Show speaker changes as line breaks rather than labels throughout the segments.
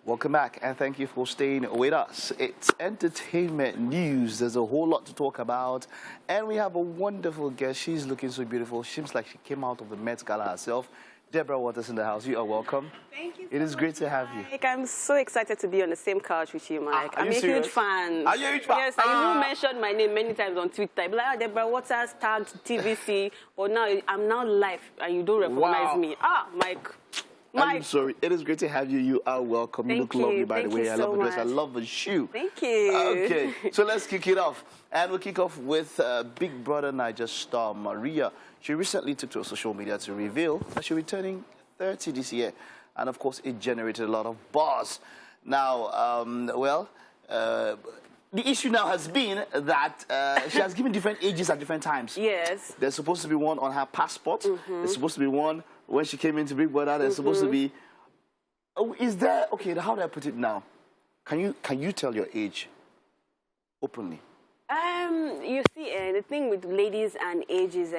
Welcome back, and thank you for staying with us. It's entertainment news. There's a whole lot to talk about, and we have a wonderful guest. She's looking so beautiful. Seems like she came out of the Met Gala herself. Deborah Waters in the house. You are welcome.
Thank you.
It is great to have you.
Mike, I'm so excited to be on the same couch with you, Mike. I'm a huge fan.
Are you a huge fan?
Yes, you mentioned my name many times on Twitter. You're like, Deborah Waters tagged TVC, but now I'm now live, and you don't recognize me. Mike.
I'm sorry. It is great to have you. You are welcome. You look lovely, by the way. I love the dress. I love the shoe.
Thank you.
Okay, so let's kick it off. And we'll kick off with Big Brother Naija star Maria. She recently took to her social media to reveal that she'll be turning 30 this year. And, of course, it generated a lot of buzz. Now, the issue now has been that she has given different ages at different times.
Yes.
There's supposed to be one on her passport. There's supposed to be one when she came into Big Brother. There's supposed to be... Oh, is there... Okay, how do I put it now? Can you tell your age openly?
You see, the thing with ladies and ages,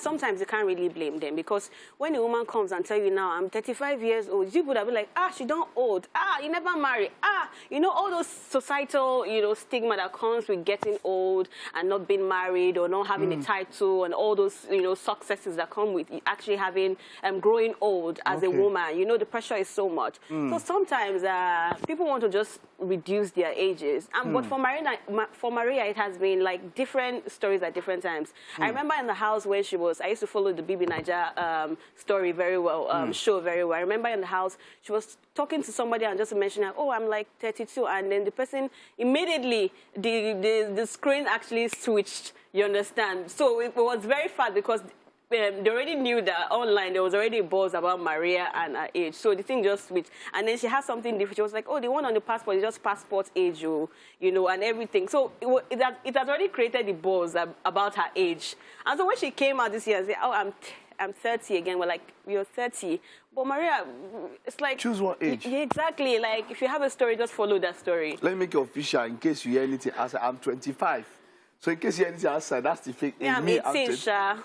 sometimes you can't really blame them, because when a woman comes and tell you now, I'm 35 years old, you would have been like, she don't old, you never marry, all those societal, stigma that comes with getting old and not being married or not having a title, and all those, successes that come with actually having, growing old as a woman. The pressure is so much. So sometimes people want to just reduce their ages. But for Maria, it has been like different stories at different times. I remember in the house where she was, I used to follow the BBN story very well, show very well. I remember in the house, she was talking to somebody and just mentioning, I'm like 32. And then the person, immediately, the screen actually switched, you understand? So it was very fast, because they already knew that online there was already a buzz about Maria and her age. So the thing just switched. And then she had something different. She was like, the one on the passport is just passport age, and everything. So it has already created the buzz about her age. And so when she came out this year and said, I'm 30 again, we're like, you're 30. But Maria, it's like...
Choose what age.
Yeah, exactly. Like, if you have a story, just follow that story.
Let me make it official in case you hear anything outside. I'm 25. So in case you hear anything outside, that's the fake age.
Yeah, I'm 18, Sha.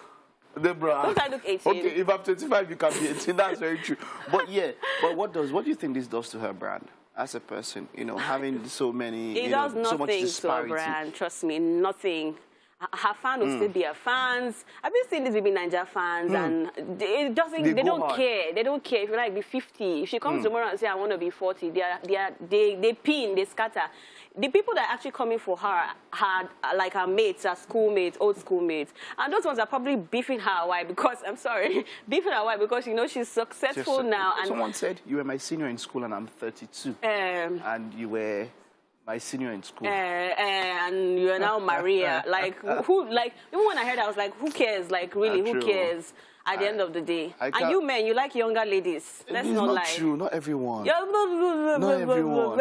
Deborah.
Don't I look 18?
Okay, if I'm 25, you can be 18. That's very true. But yeah, but what do you think this does to her brand as a person? Having so many,
it does
so much
nothing
disparity.
to her brand. Trust me, nothing. Her fans will still be her fans. I've been seeing these BB Naija fans, and they don't care. They don't care if you like be 50. If she comes tomorrow and say I want to be 40, they pin, they scatter. The people that are actually coming for her had like her mates, her schoolmates, old schoolmates, and those ones are probably beefing her. Why? Because I'm sorry, beefing her. Why? Because she's successful now. And
someone said you were my senior in school and I'm 32, and you were my senior in school.
And you are now Maria. Like, who, like, even when I heard, I was like, who cares? Like, really, who cares at the end of the day? And you men, you like younger ladies. Let's not lie.
It's not true. Not everyone.
Not
everyone.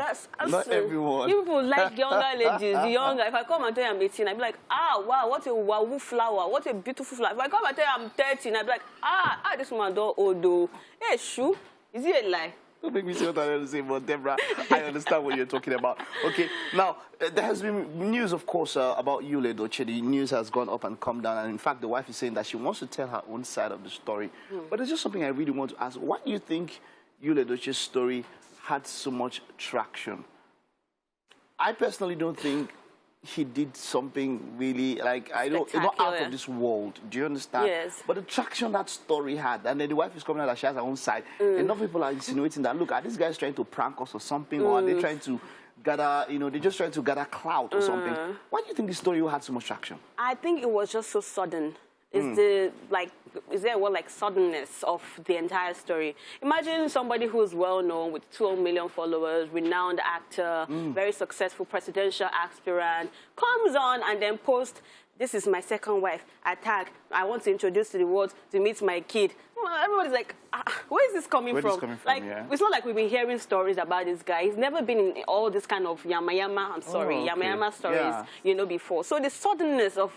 Not everyone.
You people like younger ladies. Younger. If I come and tell you I'm 18, I'd be like, wow, what a wow flower. What a beautiful flower. If I come and tell you I'm 13, I'd be like, this woman don't old though. Hey, shoo. Is it a lie?
Don't make me say what I don't say, but Deborah, I understand what you're talking about. Okay, now, there has been news, of course, about Yul Edochie. The news has gone up and come down, and in fact, the wife is saying that she wants to tell her own side of the story. But there's just something I really want to ask. Why do you think Yul Edochie's story had so much traction? I personally don't think he did something really, like, not out of this world. Do you understand?
Yes.
But the traction that story had, and then the wife is coming out that she has her own side. Enough people are insinuating that, look, are these guys trying to prank us or something, or are they trying to gather, they're just trying to gather clout or something? Why do you think this story had so much traction? I
think it was just so sudden. Is there a word like suddenness of the entire story? Imagine somebody who's well-known with 12 million followers, renowned actor, very successful presidential aspirant, comes on and then posts, this is my second wife, I want to introduce to the world to meet my kid. Everybody's like, where is this coming from? It's not like we've been hearing stories about this guy. He's never been in all this kind of yama stories, before. So the suddenness of,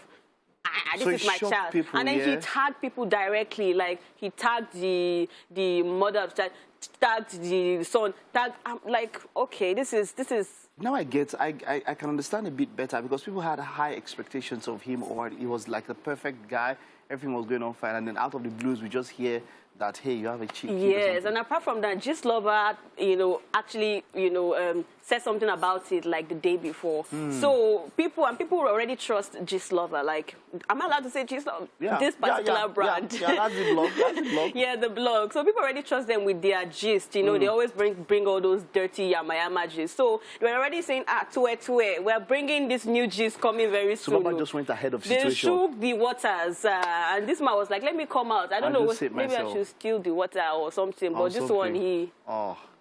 this is my child. People, and then he tagged people directly, like he tagged the mother of the child, tagged the son, I'm like, okay, this is...
Now I can understand a bit better, because people had high expectations of him, or he was like the perfect guy, everything was going on fine, and then out of the blues we just hear that, hey, you have a cheek.
Yes, and apart from that, Gist Lover, actually, said something about it like the day before. So people already trust Gist Lover. Like, am I allowed to say Gist Lover?
Yeah.
This particular brand.
Yeah, that's the blog. That's the blog.
Yeah, the blog. So people already trust them with their gist. They always bring all those dirty yama gist. So they're already saying, we're bringing this new gist coming very soon.
So Baba just went ahead of situation.
They shook the waters, and this man was like, let me come out. I don't know, maybe I should steal the water or something. But this one,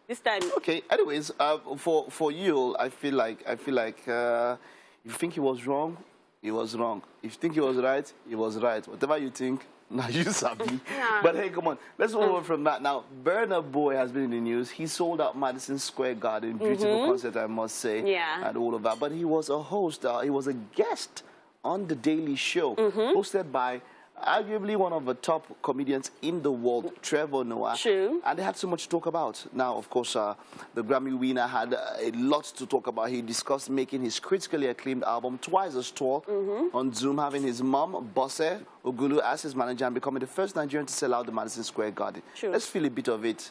this time.
Okay. Anyways, for you, I feel like you think he was wrong, he was wrong. If you think he was right, he was right. Whatever you think, now you sabi.
Yeah.
But hey, come on, let's move on from that. Now, Burna Boy has been in the news. He sold out Madison Square Garden, beautiful concert, I must say,
yeah,
and all of that. But he was a host. He was a guest on the Daily Show, hosted by arguably one of the top comedians in the world, Trevor Noah.
True.
And they had so much to talk about. Now, of course, the Grammy winner had a lot to talk about. He discussed making his critically acclaimed album twice as tall on Zoom, having his mom, Bosse Ogulu, as his manager, and becoming the first Nigerian to sell out the Madison Square Garden.
True.
Let's feel a bit of it.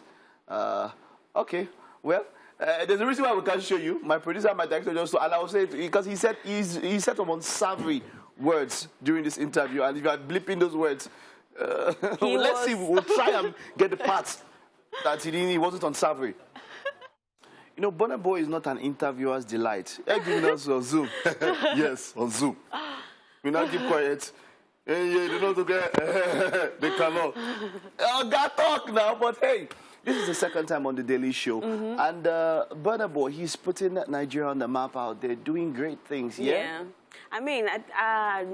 Okay, well, there's a reason why we can't show you. My producer and my director just, and I will say it because he said he said some unsavory words during this interview, and if you are blipping those words, let's see. We'll try and get the parts that he wasn't unsavory. Burna Boy is not an interviewer's delight. They're giving us on Zoom. Yes, on Zoom. We now keep quiet. They cannot. Got talk now, but hey. This is the second time on the Daily Show, and Burna Boy, he's putting Nigeria on the map out there, doing great things. Yeah.
I mean, our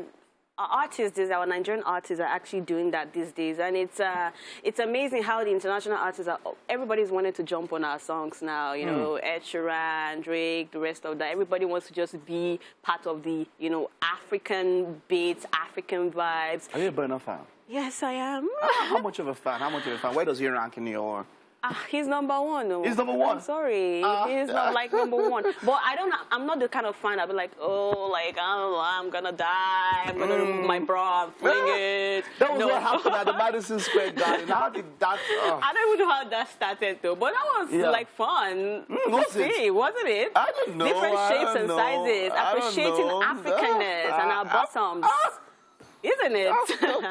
Nigerian artists are actually doing that these days, and it's amazing how the international artists everybody's wanting to jump on our songs now. Ed Sheeran, Drake, the rest of that. Everybody wants to just be part of the African beats, African vibes.
Are you a Burna fan?
Yes, I am.
How much of a fan? Where does he rank in your?
He's number one.
He's number one.
I'm sorry, he's not like number one. But I'm not the kind of fan I'll be like, I'm gonna die. I'm gonna remove my bra and fling it.
That was what happened at the Madison Square Garden. How did that?
I don't even know how that started though. But that was like fun. Wasn't it?
I don't know.
Different shapes and sizes, appreciating Africanness and our bottoms. Isn't it?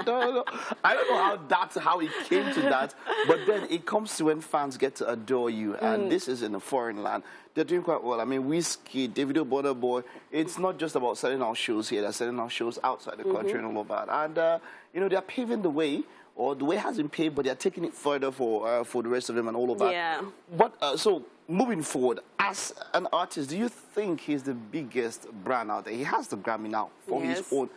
No. I don't know how it came to that, but then it comes to when fans get to adore you, and this is in a foreign land. They're doing quite well. I mean, Wizkid, Davido, Burna Boy, it's not just about selling our shows here, they're selling our shows outside the country and all of that. And, they're paving the way, or the way has been paved, but they're taking it further for the rest of them and all of that.
Yeah.
But, so, moving forward, as an artist, do you think he's the biggest brand out there? He has the Grammy now for his own.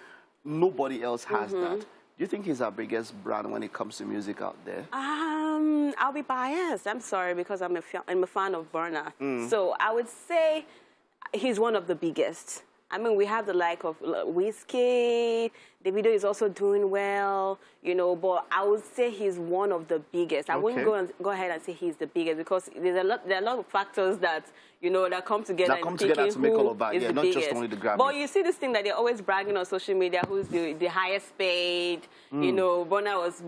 Nobody else has that. Do you think he's our biggest brand when it comes to music out there?
I'll be biased. I'm sorry, because I'm a fan of Burna. So I would say he's one of the biggest. I mean, we have the like of Wizkid. Davido is also doing well, but I would say he's one of the biggest. I wouldn't go ahead and say he's the biggest, because there are a lot of factors that that come together.
That come together to make all of that. Yeah, not
biggest.
Just only the Grammy.
But you see this thing that they're always bragging on social media, who's the highest paid. Burna was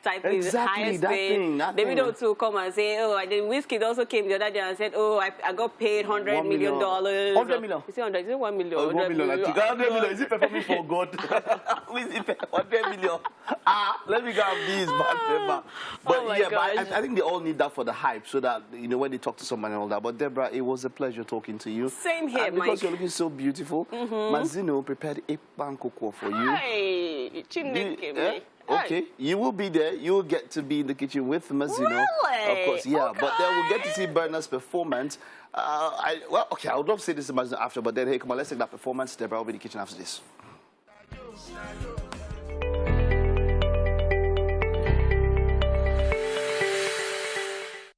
typing the highest paid. Davido too come and say, and then Wizkid also came the other day and said, I got paid $100 million.
$100 million.
Is it 100? Is it $1 million?
$1 million. $100 million. Is it performing for God? $100 million. Let me go have these back. But I think they all need that for the hype, so that when they talk to someone and all that. But Deborah, it was a pleasure talking to you.
Same here,
Mike. Because you're looking so beautiful, Mazino prepared a pankoko for you.
Hi,
okay, you will be there. You will get to be in the kitchen with Mazino.
Really?
Of course, yeah.
Okay.
But then we'll get to see Burna's performance. I would love to say this to Mazino after, but then, hey, come on, let's take that performance. Deborah will be in the kitchen after this.